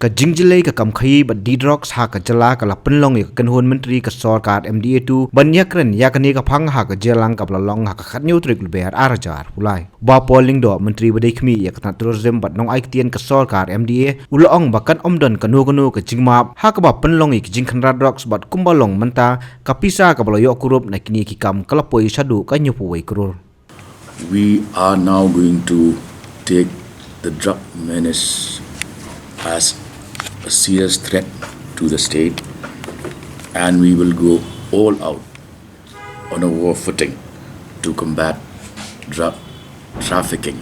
ka jingjilei ka kam khaïi ba di drok ha ka jala ka la penlong ka kanhun menteri ka Sorkar MDA2 banyakren yakani ka phang ha ka jelang ka long ha ka khatnyu trik ber arajar ulai ba polling do menteri badai khmi ya ka tourism bat nong ai tien ka Sorkar MDA ulong bakan omdon kanu ka jingmab ha ka ba penlong ki jing khynra droks bat kumbalong menta ka pisa ka baloyo kurup na kini ki kam kalapoi sadu ka nyupu wei kurur. We are now going to take the drug menace as a serious threat to the state, and we will go all out on a war footing to combat drug trafficking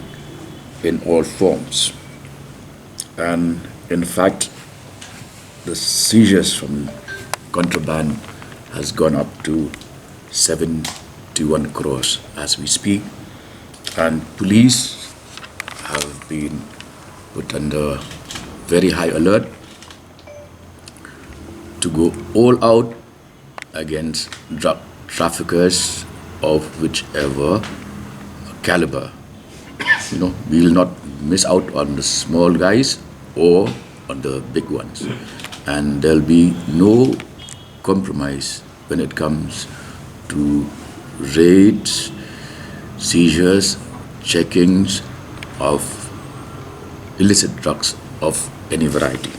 in all forms. And in fact, the seizures from contraband has gone up to 71 crores as we speak, and police have been put under very high alert to go all out against drug traffickers of whichever caliber. We will not miss out on the small guys or on the big ones, and there'll be no compromise when it comes to raids, seizures, checkings of illicit drugs of any variety.